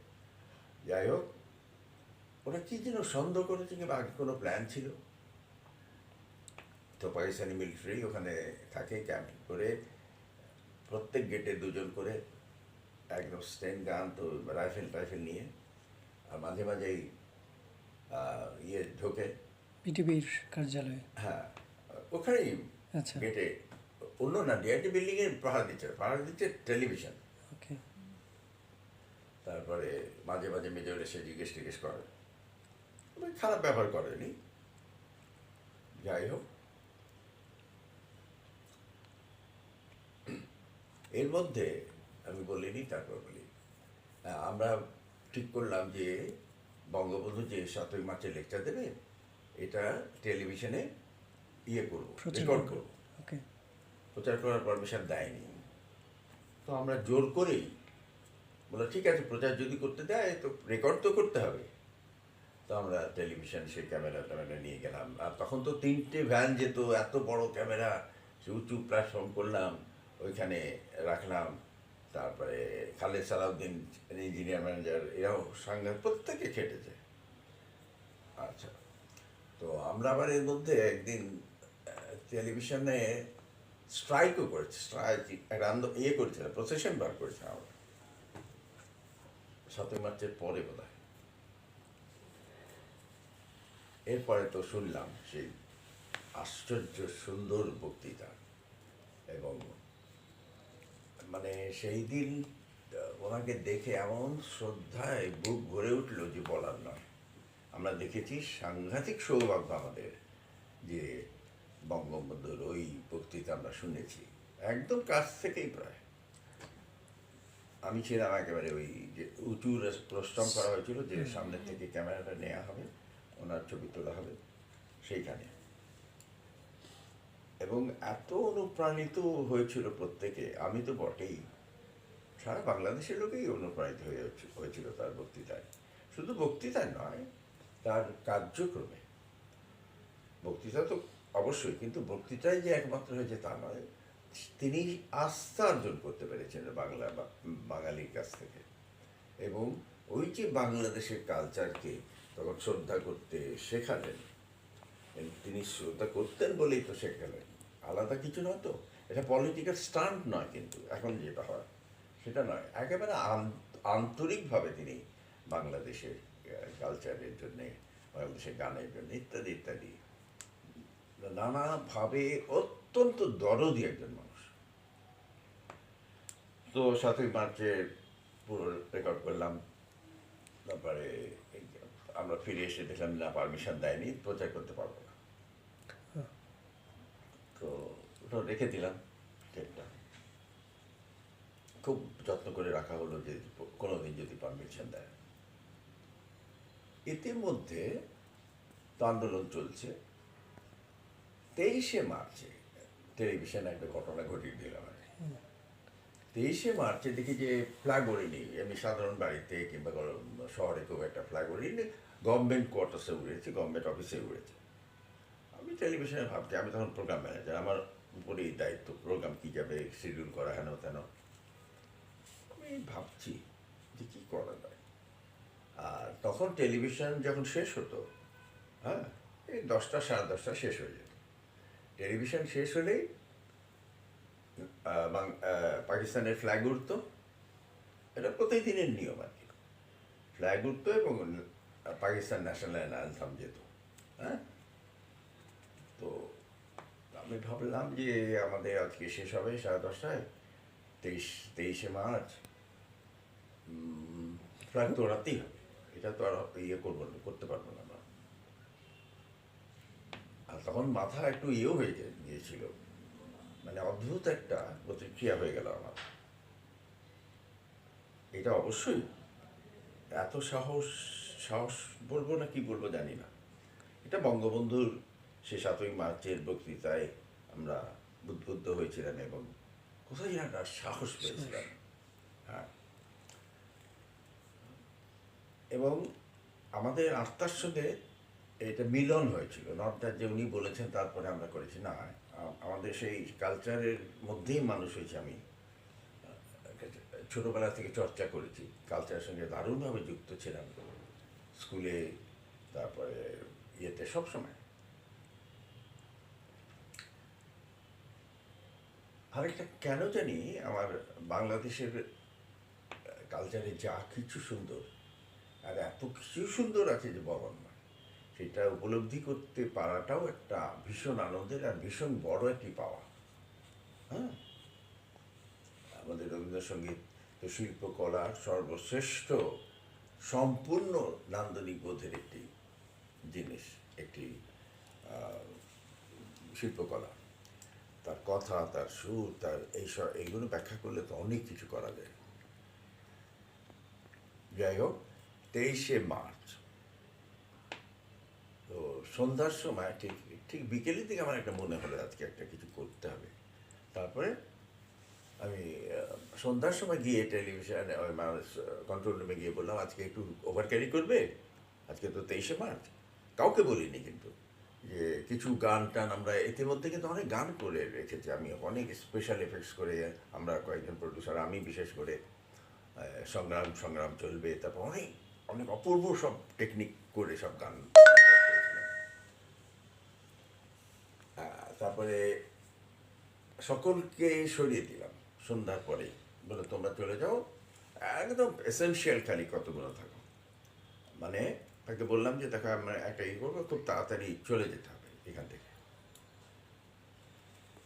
S1: যাই হোক, ওরা কি যেন সন্দেহ করেছে কিংবা আগে কোনো প্ল্যান ছিল। তো পাকিস্তানি মিলিটারি ওখানে থাকে ক্যাম্প করে, প্রত্যেক গেটে 2 জন করে, একদম স্টেন গান, তো রাইফেল টাইফেল নিয়ে, আর মাঝে মাঝেই ঢোকে।
S2: বিটিভির কার্যালয়ে।
S1: হ্যাঁ, ওখানেই
S2: আচ্ছা।
S1: গেটে, অন্য না, ডিআইটি বিল্ডিংয়ে পাহাড় দিচ্ছে টেলিভিশন।
S2: ওকে।
S1: তারপরে মাঝে মাঝে মেজর এসে জিজ্ঞেস টিজ্ঞেস করে, তবে খারাপ ব্যবহার করেনি। যাই হোক, এর মধ্যে আমি বলিনি, তারপর বলি, আমরা ঠিক করলাম যে বঙ্গবন্ধু যে 7ই মার্চে লেকচার দেবে, এটা টেলিভিশনে করবো,
S2: প্রচার
S1: রেকর্ড
S2: করবেন।
S1: করবো।
S2: ওকে।
S1: প্রচার করার পারমিশন দেয়নি, তো আমরা জোর করেই বললাম ঠিক আছে, প্রচার যদি করতে দেয় তো রেকর্ড তো করতে হবে। তো আমরা টেলিভিশন সেই ক্যামেরা ট্যামেরা নিয়ে গেলাম, আর তখন তো 3টে ভ্যান যেত, এত বড় ক্যামেরা, সে উঁচু প্ল্যাটফর্ম করলাম, ওইখানে রাখলাম। তারপরে খালেদ সালাউদ্দিন ইঞ্জিনিয়ার ম্যানেজার, এরাও সাংঘাত, প্রত্যেকে খেটেছে। আচ্ছা, তো আমরা আবার এর মধ্যে একদিন টেলিভিশনে স্ট্রাইকও করেছি, স্ট্রাইক একটা করেছিলাম, প্রসেশন বার করেছিলাম আমরা 7ই মার্চের পরে বোধ হয়। এরপরে তো শুনলাম সেই আশ্চর্য সুন্দর বক্তৃতা, এবং মানে সেই দিন ওনাকে দেখে এমন শ্রদ্ধায় বুক ভরে উঠলো যে বলার নয়। আমরা দেখেছি, সাংঘাতিক সৌভাগ্য আমাদের যে বঙ্গবন্ধুর ওই বক্তৃতা আমরা শুনেছি, একদম কাছ থেকেই প্রায়। আমি ছিলাম একেবারে ওই যে উঁচু প্রস্থান করা হয়েছিল, যে সামনে থেকে ক্যামেরাটা নেওয়া হবে, ওনার ছবি তোলা হবে সেইখানে। এবং এত অনুপ্রাণিত হয়েছিল প্রত্যেকে, আমি তো বটেই, সারা বাংলাদেশের লোকেই অনুপ্রাণিত হয়েছিল তার বক্তৃতায়। শুধু বক্তৃতায় নয়, তার কার্যক্রমে। বক্তৃতা তো অবশ্যই, কিন্তু বক্তৃতায় যে একমাত্র হয়েছে তা নয়, তিনি আস্থা অর্জন করতে পেরেছেন বাঙালির কাছ থেকে। এবং ওই যে বাংলাদেশের কালচারকে তখন শ্রদ্ধা করতে শেখালেন, তিনি শ্রদ্ধা করতেন বলেই তো শেখালেন, আলাদা কিছু নয় তো। এটা পলিটিক্যাল স্টান্ট নয়, কিন্তু এখন যেটা হয় সেটা নয়, একেবারে আন্তরিকভাবে তিনি বাংলাদেশের কালচারের জন্যে, বাংলাদেশের গানের জন্য ইত্যাদি ইত্যাদি নানাভাবে অত্যন্ত দরদি একজন মানুষ। তো 7ই মার্চে পুরো রেকর্ড করলাম। তারপরে আমরা ফিরে এসে দেখলাম না, পারমিশন দেয়নি, প্রচার করতে পারবো না। তো ওটা রেখে দিলাম টেপটা, খুব যত্ন করে রাখা হলো যে কোনোদিন যদি পারমিশন দেয়। ইতিমধ্যে তো আন্দোলন চলছে। 23শে মার্চে টেলিভিশনে একটা ঘটনা ঘটিয়ে দিলাম। 23শে মার্চে দেখি যে ফ্ল্যাগ ওড়েনি, এমনি সাধারণ বাড়িতে কিংবা শহরে কেউ একটা ফ্ল্যাগ ওড়েনি, গভর্নমেন্ট কোয়ার্টার্সে উড়েছে, গভর্নমেন্ট অফিসে উড়েছে। আমি টেলিভিশনে ভাবছি, আমি তখন প্রোগ্রাম ম্যানেজার, আমার উপরেই দায়িত্ব, প্রোগ্রাম কী যাবে শিডিউল করা হেন তেন। আমি ভাবছি যে কী করা যায়। আর তখন টেলিভিশন যখন শেষ হতো, হ্যাঁ, এই 10টা 10:30 শেষ হয়ে যেত। টেলিভিশন শেষ হলেই পাকিস্তানের ফ্ল্যাগ উঠতো, এটা প্রতিদিনের নিয়ম আর কি। ফ্ল্যাগ উঠতো এবং পাকিস্তান ন্যাশনাল অ্যান্থাম যেত। হ্যাঁ, তো আমি ভাবলাম যে আমাদের আজকে শেষ হবে 10:30টায়, 23শে মার্চ, ফ্ল্যাগ তো ওড়াতেই হবে, এটা তো আর করতে পারবো না আমরা। আর তখন মাথা একটু হয়ে গিয়েছিল, মানে অদ্ভুত একটা প্রতিক্রিয়া হয়ে গেল আমার। এটা অবশ্যই এত সাহস সাহস বলবো না কি বলবো জানি না, এটা বঙ্গবন্ধুর সে 7ই মার্চের বক্তৃতায় আমরা উদ্বুদ্ধ হয়েছিলাম এবং কোথায় যেন একটা সাহস পেয়েছিলাম। হ্যাঁ, এবং আমাদের আত্মার সঙ্গে এটা মিলন হয়েছিল, নট দ্যাট যে উনি বলেছেন তারপরে আমরা করেছি, না, আমাদের সেই কালচারের মধ্যেই মানুষ হয়েছে। আমি ছোটোবেলা থেকে চর্চা করেছি, কালচারের সঙ্গে দারুণভাবে যুক্ত ছিলাম, স্কুলে, তারপরে ইয়েতে, সবসময়। আরেকটা কেন জানি আমার বাংলাদেশের কালচারে যা কিছু সুন্দর, আর এত কিছু সুন্দর আছে যে বলার না, সেটা উপলব্ধি করতে পারাটাও একটা ভীষণ আনন্দের আর ভীষণ বড় একটি পাওয়া। হ্যাঁ, আমাদের রবীন্দ্রসঙ্গীত তো শিল্পকলার সর্বশ্রেষ্ঠ, সম্পূর্ণ নান্দনিক বোধের একটি জিনিস, একটি শিল্পকলা। তার কথা, তার সুর, তার এইগুলো ব্যাখ্যা করলে তো অনেক কিছু করা যায়। যাই হোক, 23শে মার্চ তো সন্ধ্যার সময়, ঠিক ঠিক বিকেলের দিকে আমার একটা মনে হলো আজকে একটা কিছু করতে হবে। তারপরে আমি সন্ধ্যার সময় গিয়ে টেলিভিশনে কন্ট্রোল রুমে গিয়ে বললাম, আজকে একটু ওভার ক্যারি করবে, আজকে তো 23শে মার্চ। কাউকে বলিনি, কিন্তু যে কিছু গান টান আমরা ইতিমধ্যে কিন্তু অনেক গান করে রেখেছি, আমি অনেক স্পেশাল এফেক্টস করে, আমরা কয়েকজন প্রডিউসার, আমি বিশেষ করে সংগ্রাম সংগ্রাম চলবে, তারপর অনেক অনেক অপূর্ব সব টেকনিক করে সব গান করেছিলাম। তারপরে সকলকে সরিয়ে দিলাম সন্ধ্যার পরে, বলে তোমরা চলে যাও, একদম এসেনশিয়াল খালি কতগুলো থাকো। মানে তাকে বললাম যে দেখো, আমরা একটা করবো, খুব তাড়াতাড়ি চলে যেতে হবে এখান থেকে।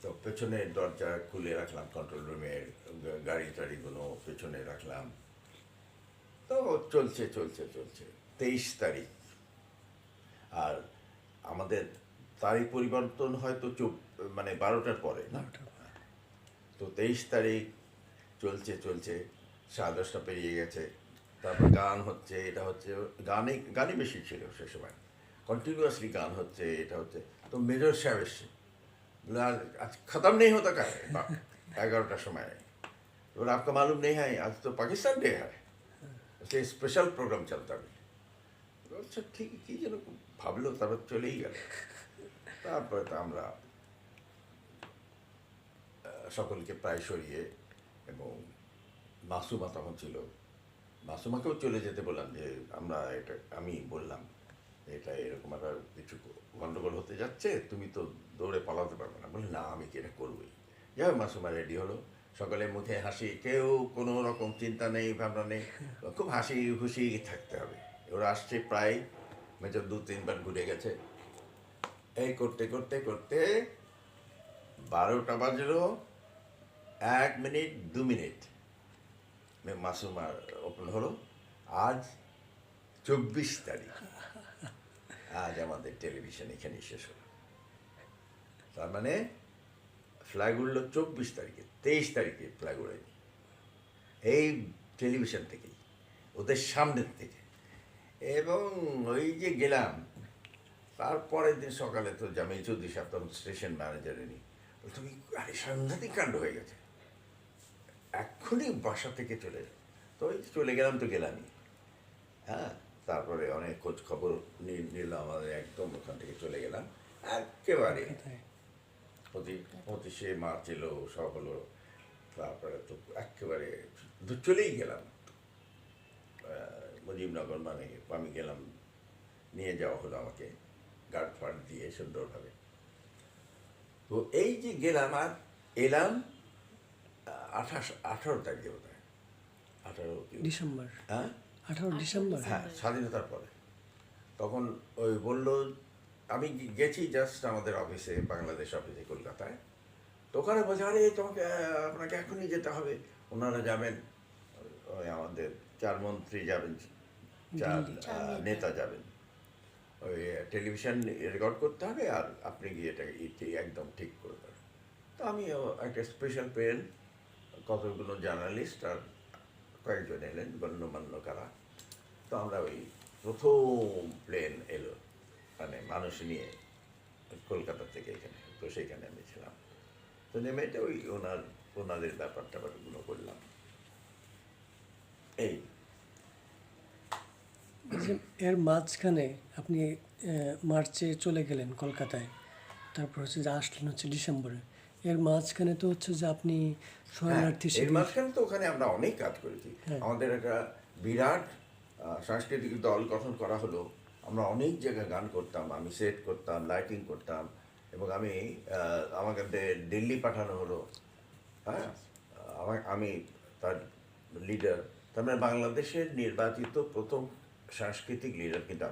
S1: তো পেছনের দরজা খুলে রাখলাম, কন্ট্রোল রুমের গাড়ি টাড়িগুলো পেছনে রাখলাম। তো চলছে চলছে চলছে, 23 তারিখ। আর আমাদের তারিখ পরিবর্তন হয়তো মানে 12টার পরে না।
S2: 12টার পর।
S1: তো 23 তারিখ চলছে চলছে, 10:30 পেরিয়ে গেছে, তারপর গান হচ্ছে, এটা হচ্ছে, গানই বেশি ছিল সে সময়, কন্টিনিউয়াসলি গান হচ্ছে, এটা হচ্ছে। তো মেজর সাহেব এসছে, बोला आज खत्म नहीं होता का है 11টার সময়। बोला आपका मालूम नहीं है आज तो पाकिस्तान डे है, उसके स्पेशल प्रोग्राम चलता है। আচ্ছা ঠিক, কি যেন ভাবলো, তারপর চলেই গেল। তারপরে তো আমরা সকলকে প্রায় সরিয়ে, এবং মাসুমা তখন ছিল, মাসুমাকেও চলে যেতে বললাম যে আমি বললাম এটা এরকম একটা কিছু গন্ডগোল হতে যাচ্ছে, তুমি তো দৌড়ে পালাতে পারবে না। বলে না, আমি কি এটা করবোই। যাই হোক, মাসুমা রেডি হলো, সকালে মুখে হাসি, কেউ কোনো রকম চিন্তা নেই, ভাবনা নেই, খুব হাসি খুশি থাকতে হবে। ওরা আসছে প্রায়, মেজর 2-3 বার ঘুরে গেছে। এই করতে করতে করতে 12টা বাজলো, 1 মিনিট 2 মিনিট মাসুমার ওপেন হলো। আজ 24 তারিখ, আজ আমাদের টেলিভিশন এখানেই শেষ হলো। তার মানে ফ্ল্যাগ উঠলো 24 তারিখে, 23 তারিখে ফ্ল্যাগ উড়েনি, এই টেলিভিশন থেকেই, ওদের সামনের থেকে। এবং ওই যে গেলাম, তারপরের দিন সকালে তো জামিল চৌধুরী সাহেব তখন স্টেশন ম্যানেজারেরই, তুমি আরে সাংঘাতিক কাণ্ড হয়ে গেছে, এক্ষুনি বাসা থেকে চলে যাও। তো ওই চলে গেলাম, তো গেলামই। হ্যাঁ, তারপরে অনেক খোঁজ খবর নিলাম, আমাদের একদম ওখান থেকে চলে গেলাম একেবারে
S2: কোথায়?
S1: পঁচিশে মার্চ এলো, সব হলো। তারপরে তো একেবারে চলেই গেলাম মুজিবনগর, মানে আমি গেলাম, নিয়ে যাওয়া হলো আমাকে গার্ড ফার্ড দিয়ে সুন্দরভাবে। তো এই যে গেলাম আর এলাম 18 তারিখে বোধ হয়, 18
S2: ডিসেম্বর,
S1: হ্যাঁ
S2: 18 ডিসেম্বর।
S1: হ্যাঁ, স্বাধীনতার পরে। তখন ওই বললো, আমি গেছি জাস্ট আমাদের অফিসে, বাংলাদেশ অফিসে কলকাতায়। তো ওখানে বলছে, আরে তোমাকে আপনাকে এখনই যেতে হবে। ওনারা যাবেন, ওই আমাদের 4 মন্ত্রী যাবেন, 4 নেতা যাবেন, ওই টেলিভিশন রেকর্ড করতে হবে, আর আপনি গিয়ে এটা একদম ঠিক করে দেবেন। তো আমি একটা স্পেশাল পেন, কতগুলো জার্নালিস্ট আর কয়েকজন এলেন গণ্যমান্য কারা। তো আমরা ওই প্রথম প্লেন এলো, মানে মানুষ নিয়ে কলকাতা থেকে এখানে, তো সেইখানে আমি ছিলাম। তো নেমে এটা ওই ওনাদের ব্যাপার ট্যাপারগুলো করলাম। এই
S2: যে এর মাঝখানে আপনি মার্চে চলে গেলেন কলকাতায়, তারপর হচ্ছে যে আসলেন হচ্ছে ডিসেম্বরে। এর মাঝখানে তো হচ্ছে যে আপনি শরণার্থী
S1: এর
S2: শিবির,
S1: মাঝখানে তো ওখানে আমরা অনেক কাজ করেছি।
S2: হ্যাঁ।
S1: আমাদের একটা বিরাট সাংস্কৃতিক দল গঠন করা হলো, আমরা অনেক জায়গায় গান করতাম, আমি সেট করতাম, লাইটিং করতাম, এবং আমাকে দিল্লি পাঠানো হলো। হ্যাঁ, আমি তার লিডার, তার মানে বাংলাদেশের নির্বাচিত প্রথম সাংস্কৃতিক লিডার কিন্তু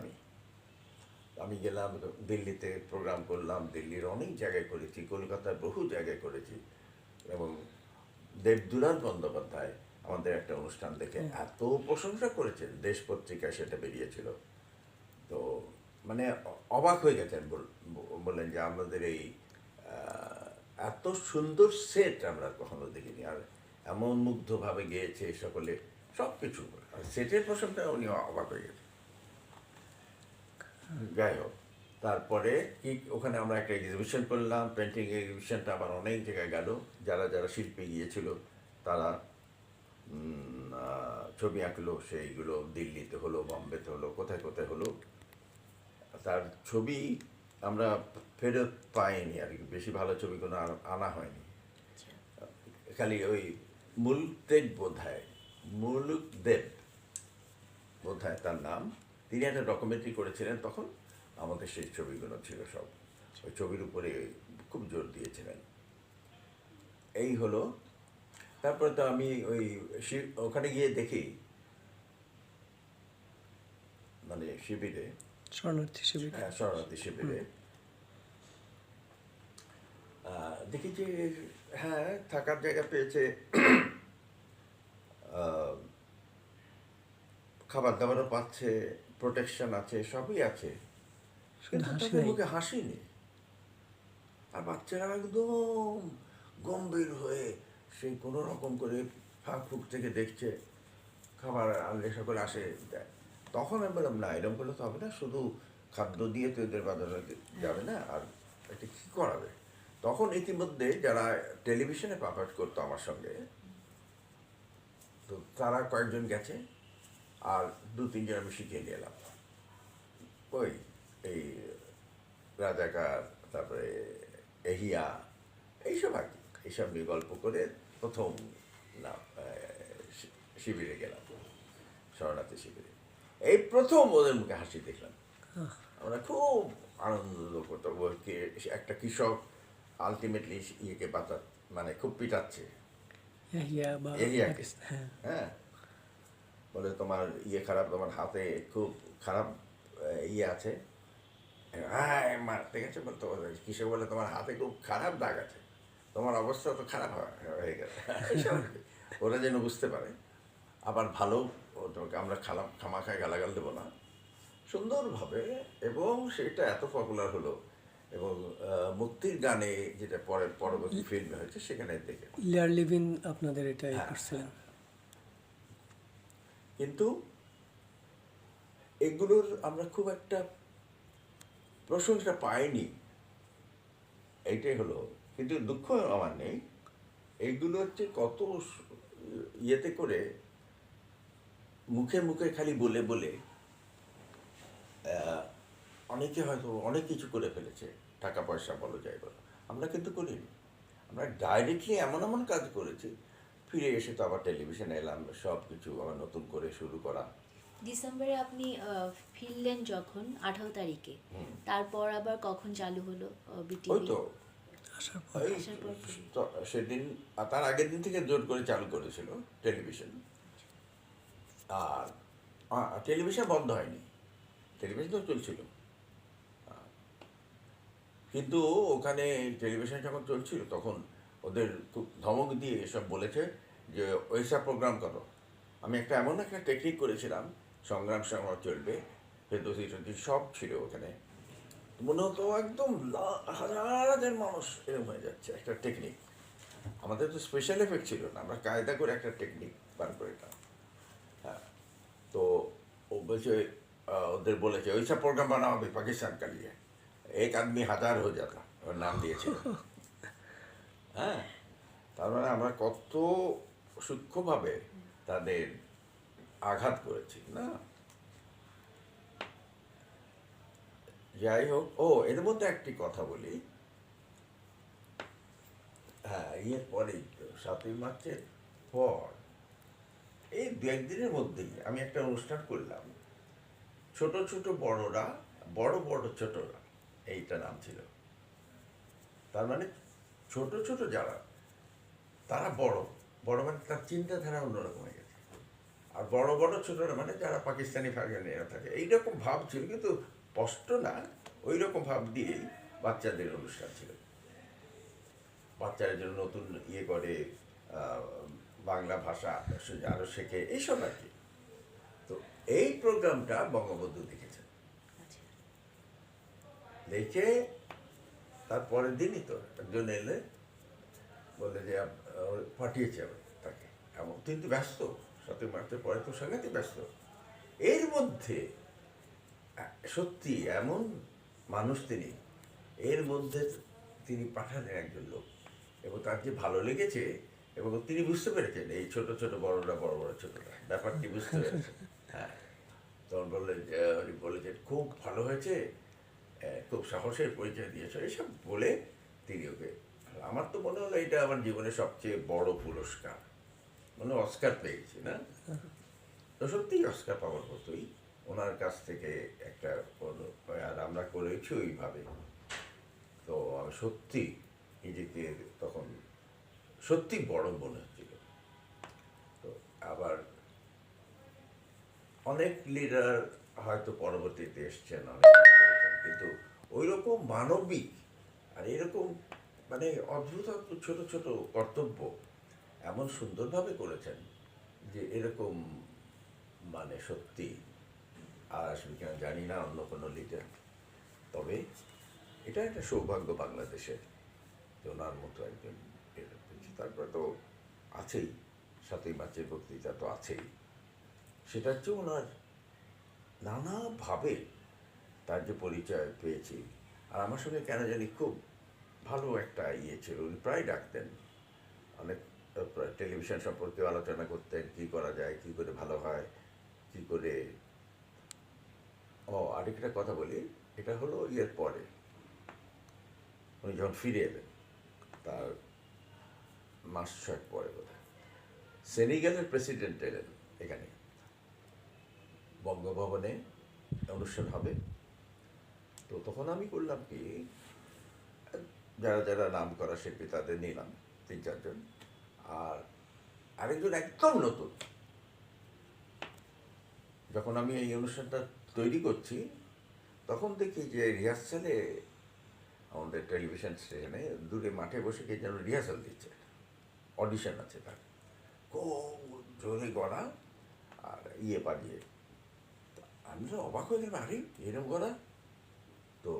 S1: আমি গেলাম দিল্লিতে, প্রোগ্রাম করলাম, দিল্লির অনেক জায়গায় করেছি, কলকাতার বহু জায়গায় করেছি। এবং দেবদুলাল বন্দ্যোপাধ্যায় আমাদের একটা অনুষ্ঠান দেখে এত প্রশংসা করেছেন, দেশ পত্রিকায় সেটা বেরিয়েছিল। তো মানে অবাক হয়ে গেছেন, বললেন যে আমাদের এই এত সুন্দর সেট আমরা কখনো দেখিনি, আর এমন মুগ্ধভাবে গেয়েছে সকলে, সব কিছু। আর সেটের প্রশংসা উনি অবাক হয়ে গেছেন। যাই হোক, তারপরে কি ওখানে আমরা একটা এক্সিবিশন করলাম, পেন্টিং এক্সিবিশনটা আবার অনেক জায়গায় গেল। যারা যারা শিল্পী গিয়েছিল তারা ছবি আঁকলো, সেইগুলো দিল্লিতে হলো, বম্বেতে হলো, কোথায় কোথায় হলো। তার ছবি আমরা ফেরত পাইনি আর কি, বেশি ভালো ছবি কোনো আনা হয়নি। খালি ওই মুলুকদেব বোধহয় তার নাম, তিনি একটা ডকুমেন্টারি করেছিলেন তখন, আমাদের সেই ছবিগুলো ছিল সব, ওই ছবির উপরে খুব জোর দিয়েছিলেন। এই হলো। তারপরে তো আমি ওই ওখানে গিয়ে দেখি, মানে শিবিরে,
S2: শরণার্থী শিবির।
S1: হ্যাঁ শরণার্থী শিবিরে দেখি যে হ্যাঁ থাকার জায়গা পেয়েছে, খাবার দাবারও পাচ্ছে, প্রোটেকশন আছে, সবই আছে,
S2: শুধু
S1: কিন্তু
S2: হাসি
S1: তাদের
S2: নাই।
S1: মুখে হাসি নেই। আর বাচ্চারা একদম গম্ভীর হয়ে সেই কোনো রকম করে ফাঁক ফুক থেকে দেখছে, খাবার আনলে সকলে আসে দেয়। তখন আমি বললাম না, এরকম করলে তো হবে না, শুধু খাদ্য দিয়ে তো এদের বাজানো যাবে না, আর এটা কী করাবে। তখন ইতিমধ্যে যারা টেলিভিশনে পারফর্ম করতো আমার সঙ্গে, তো তারা কয়েকজন গেছে, আর 2-3 জন আমি শিখিয়ে নিয়ে এলাম। ওই এই রাজাকার, তারপরে এহিয়া, এইসব আর কি, এইসব নিয়ে গল্প করে প্রথম না শিবিরে গেলাম, শরণার্থী শিবিরে। এই প্রথম ওদের মুখে হাসি দেখলাম। আমরা খুব আনন্দ করতাম। একটা কৃষক আলটিমেটলি ইয়েকে বাঁচা, মানে খুব পিটাচ্ছে
S2: এহিয়া বা
S1: এহিয়াকে।
S2: পাকিস্তান, হ্যাঁ।
S1: হ্যাঁ, বলে তোমার ইয়ে খারাপ, তোমার হাতে খুব খারাপ ইয়ে আছে। হ্যাঁ মারতে গেছে, বলতো কৃষক বলে তোমার হাতে খুব খারাপ দাগ আছে, তোমার অবস্থা তো খারাপ হয়ে গেছে। এইসব আর কি। ওরা যেন বুঝতে পারে, আবার ভালো তোমাকে আমরা খামাখায় গালাগাল দেবো না, সুন্দরভাবে। এবং সেটা এত পপুলার হলো, এবং মুক্তির গানে যেটা পরবর্তী ফিল্মে হয়েছে সেখানে দেখে।
S2: লেয়ার লিভিন আপনাদের এটা
S1: হ্যাঁ,
S2: করছিলেন।
S1: কিন্তু এগুলোর আমরা খুব একটা প্রশংসা পাইনি, এইটাই হলো। কিন্তু দুঃখ আমার নেই, এইগুলো হচ্ছে কত ইয়েতে করে, মুখে মুখে খালি বলে বলে অনেকে হয়তো অনেক কিছু করে ফেলেছে, টাকা পয়সা বলো যাই বলো, আমরা কিন্তু করিনি। আমরা ডাইরেক্টলি এমন এমন কাজ করেছি, ফিরে এসে তো আবার টেলিভিশনে এলাম, সব কিছু আবার নতুন করে শুরু করা।
S3: ডিসেম্বরে আপনি ফিরলেন যখন 18 তারিখে, তারপর আবার কখন চালু হলো
S1: ওই
S3: বিটিভি?
S1: তো
S2: আসার পর
S1: ওই
S3: আসার পর
S1: সেদিন, তার আগের দিন থেকে জোর করে চালু করেছিল টেলিভিশন। আর টেলিভিশন বন্ধ হয়নি, টেলিভিশন তো চলছিল। কিন্তু ওখানে টেলিভিশন যখন চলছিল তখন ওদের খুব ধমক দিয়ে এসব বলেছে যে ওইসব প্রোগ্রাম করো। আমি এমন একটা টেকনিক করেছিলাম, সংগ্রাম সংগ্রাম চলবে, ফেরদৌসি সব ছিল ওখানে। মনে হতো একদম হাজার হাজার মানুষ এরকম হয়ে যাচ্ছে, একটা টেকনিক। আমাদের তো স্পেশাল এফেক্ট ছিল না, আমরা কায়দা করে একটা টেকনিক বার করে দিতাম। হ্যাঁ, তো ও বলছে, ওদের বলেছে ওইসব প্রোগ্রাম বানা হবে পাকিস্তান কা লিয়ে, এক আদমি হাজার হয়ে যাতা, ওর নাম দিয়েছিল। হ্যাঁ, তার মানে আমরা কত সূক্ষ্মভাবে তাদের আঘাত করেছি না। যাই হোক, এর মধ্যে একটি কথা বলি। হ্যাঁ, ইয়ের পরেই তো 7ই মার্চের পর এই 2-1 দিনের মধ্যেই আমি একটা অনুষ্ঠান করলাম, ছোট ছোট বড়রা, বড় বড় ছোটরা, এইটা নাম ছিল। তার মানে ছোট ছোট যারা, তারা বড় বড়, মানে তার চিন্তাধারা অন্যরকম হয়ে গেছে। আর বড় বড় ছোটরা মানে যারা পাকিস্তানি ফাকিস্তানিরা থাকে, এইরকম ভাব ছিল, কিন্তু স্পষ্ট না, ওই রকম ভাব দিয়েই বাচ্চাদের অনুষ্ঠান ছিল। বাচ্চাদের জন্য নতুন ইয়ে করে, বাংলা ভাষা আরও শেখে, এইসব আর কি। তো এই প্রোগ্রামটা বঙ্গবন্ধু দেখেছেন,
S3: আচ্ছা।
S1: দেখে তারপরের দিনই তো একজন এলে, বলে যে পাঠিয়েছে আবার তাকে, এমন কিন্তু ব্যস্ত, 7ই মার্চের পরে তো সাংঘাতিক ব্যস্ত। এর মধ্যে সত্যি এমন মানুষ তিনি, এর মধ্যে তিনি পাঠালেন একজন লোক, এবং তার যে ভালো লেগেছে, এবং তিনি বুঝতে পেরেছেন এই ছোট ছোট বড়রা, বড় বড় ছোটরা, ব্যাপারটি বুঝতে পেরেছেন। হ্যাঁ, তখন বলেছেন খুব ভালো হয়েছে, খুব সাহসের পরিচয় দিয়েছে, এইসব বলে তিনি ওকে, আমার তো মনে হলো এটা আমার জীবনের সবচেয়ে বড় পুরস্কার, মানে অস্কার পেয়েছি না। তো সত্যিই অস্কার পাওয়ার মতোই ওনার কাছ থেকে একটা, আর আমরা করেছি ওইভাবে। তো আমি সত্যি নিজেকে তখন সত্যি বড় মনে হচ্ছিল। তো আবার অনেক লিডার হয়তো পরবর্তীতে এসছেন, অনেক কিছু করেছেন, কিন্তু ওই রকম মানবিক আর এরকম মানে অদ্ভুত অদ্ভুত ছোট ছোট কর্তব্য এমন সুন্দরভাবে করেছেন যে এরকম, মানে সত্যি আর আসবে কিনা জানি না অন্য কোনো লিডার। তবে এটা একটা সৌভাগ্য বাংলাদেশের, তো ওনার মতো একজন পেয়েছি। তারপরে তো আছেই, 7ই মার্চের বক্তৃতা তো আছেই। সেটা হচ্ছে ওনার নানাভাবে তার যে পরিচয় পেয়েছি। আর আমার সঙ্গে কেন জানি খুব ভালো একটা ইয়ে ছিল, উনি প্রায় ডাকতেন, অনেক টেলিভিশন সম্পর্কে আলোচনা করতেন, কী করা যায়, কী করে ভালো হয়, কী করে। ও আরেকটা কথা বলি, এটা হলো ইয়ের পরে উনি যখন ফিরে এলেন, তার মাস 6 পরে বোধহয় সেনেগালের প্রেসিডেন্ট এলেন এখানে, বঙ্গভবনে অনুষ্ঠান হবে। তো তখন আমি করলাম কি, যারা যারা নাম করা শিল্পী তাদের নিলাম 3-4 জন, আর আরেকজন একদম নতুন। যখন আমি এই অনুষ্ঠানটা তৈরি করছি তখন দেখি যে রিহার্সালে আমাদের টেলিভিশন স্টেশনে দূরে মাঠে বসে কে যেন রিহার্সাল দিচ্ছে, অডিশন আছে তার, খুব জোরে গলা আর ইয়ে বাজিয়ে। আমি তো অবাক হয়ে গেলাম, আরে এরকম গলা। তো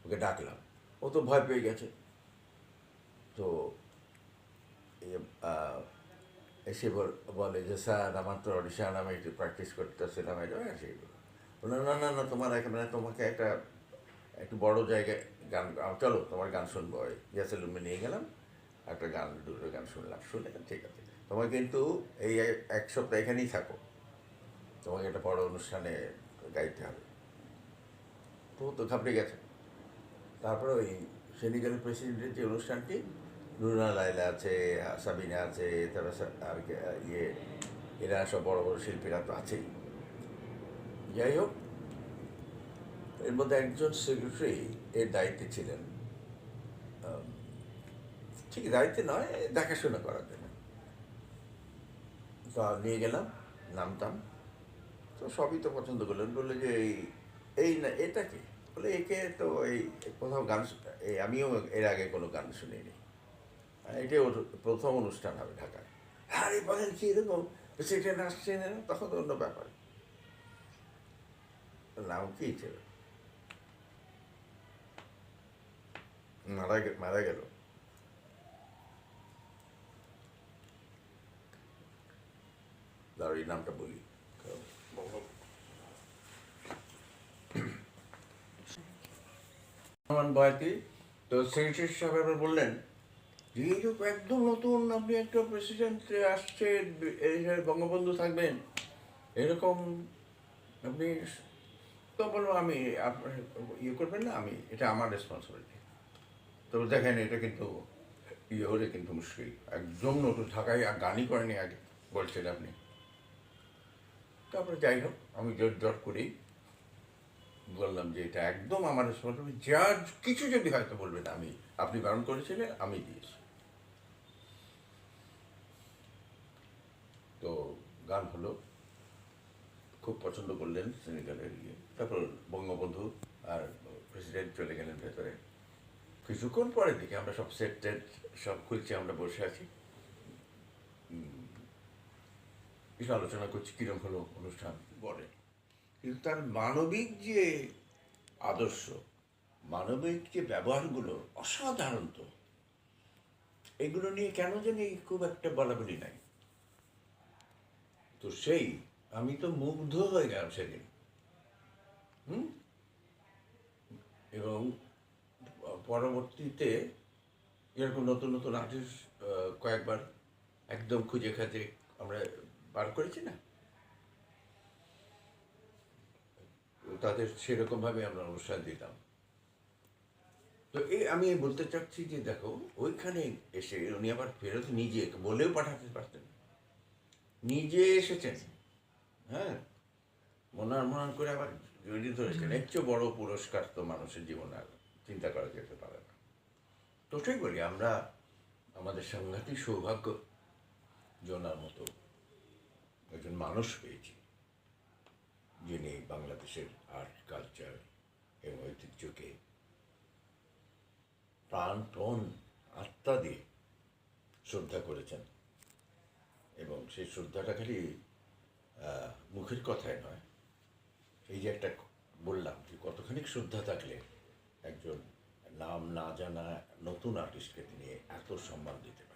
S1: ওকে ডাকলাম, ও তো ভয় পেয়ে গেছে। তো এসে বলে যে স্যার আমার তো অডিশন, আমি একটু প্র্যাকটিস করতেছিলাম, এটা সেইগুলো। বলে না না না, তোমার একেবারে তোমাকে একটু বড় জায়গায় গান, চলো তোমার গান শুনবো। ওই রিহার্সাল রুমে নিয়ে গেলাম, একটা গান, দুটো গান শুনলাম, শুনে ঠিক আছে তোমার কিন্তু এই 1 সপ্তাহ এখানেই থাকো, তোমাকে একটা বড় অনুষ্ঠানে গাইতে হবে। তো ঘাবড়ে গেছে। তারপরে ওই সেনেগালের প্রেসিডেন্টের যে অনুষ্ঠানটি, রুনা লায়লা আছে, সাবিনা আছে, তারপর আর ইয়ে এরা সব বড় বড় শিল্পীরা তো আছেই। যাই হোক, এর মধ্যে একজন সেক্রেটারি এর দায়িত্বে ছিলেন, ঠিক দায়িত্বে নয়, দেখাশোনা করার জন্য। তো নিয়ে গেলাম, নামতাম, তো সবই তো পছন্দ করলেন। বললো যে এই না এটা কি, বলে একে তো এই কোথাও গান এই আমিও এর আগে কোনো গান শুনিনি, এটাই ওর প্রথম অনুষ্ঠান হবে ঢাকায়। আরে বলেন কি এরকম প্রেসিডেন্ট আসছেন, তখন তো অন্য ব্যাপার। নাম কি ছিল, মারা গেল। দাঁড়া, এই নামটা বলি, রহমান বয়াতি। তো সেক্রেটারি সাহেব এবার বললেন যে এইরকম একদম নতুন আপনি একটা প্রেসিডেন্ট আসছে, এই যে বঙ্গবন্ধু থাকবেন এরকম আপনি। তো বলবো আমি, আপনার ইয়ে করবেন না, আমি এটা আমার রেসপন্সিবিলিটি। তো দেখেন এটা কিন্তু ইয়ে হলে কিন্তু মুশকিল, একদম নতুন, ঢাকায় আর গানই করেনি আগে বলছেন আপনি। তারপরে যাই হোক, আমি জোর জোর করেই বললাম যে এটা একদম আমার রেসপন্সিবিলিটি, যার কিছু যদি হয়তো বলবেন আমি, আপনি বারণ করেছিলেন, আমি দিয়েছি। তো গান হলো, খুব পছন্দ করলেন সেনেগালের ইয়ে। তারপর বঙ্গবন্ধু আর প্রেসিডেন্ট চলে গেলেন ভেতরে। কিছুক্ষণ পরে দেখি আমরা সব সেট টেট সব খুলছি, আমরা বসে আছি, কিছু আলোচনা করছি কীরকম হলো অনুষ্ঠান বলে। কিন্তু তার মানবিক যে আদর্শ, মানবিক যে ব্যবহারগুলো অসাধারণ। তো এগুলো নিয়ে কেন জানি খুব একটা বলাবলি নাই। তো সেই আমি তো মুগ্ধ হয়ে গেলাম সেদিন। হুম। এবং পরবর্তীতে এরকম নতুন নতুন আর্টিস্ট কয়েকবার একদম খুঁজে খাজে আমরা বার করেছি না, তাদের সেরকমভাবে আমরা অনুষ্ঠান দিতাম। তো আমি বলতে চাচ্ছি যে দেখো, ওইখানে এসে উনি আবার ফেরত নিজে বলেও পাঠাতে পারতেন, নিজে এসেছেন। হ্যাঁ, মনার করে আবার জড়িয়ে ধরেছেন। এর চেয়ে বড় পুরস্কার তো মানুষের জীবনে আর চিন্তা করা যেতে পারে না। তো সেই বলি, আমরা আমাদের সাংঘাতিক সৌভাগ্য জনার মতো একজন মানুষ পেয়েছি, যিনি বাংলাদেশের আর্ট কালচার এবং ঐতিহ্যকে প্রাণপণ আত্মা দিয়ে শ্রদ্ধা করেছেন। এবং সেই শ্রদ্ধাটা খালি মুখের কথায় নয়, এই যে একটা বললাম যে কতখানি শ্রদ্ধা থাকলে একজন নাম না জানা নতুন আর্টিস্টকে তিনি এত সম্মান দিতে পারেন।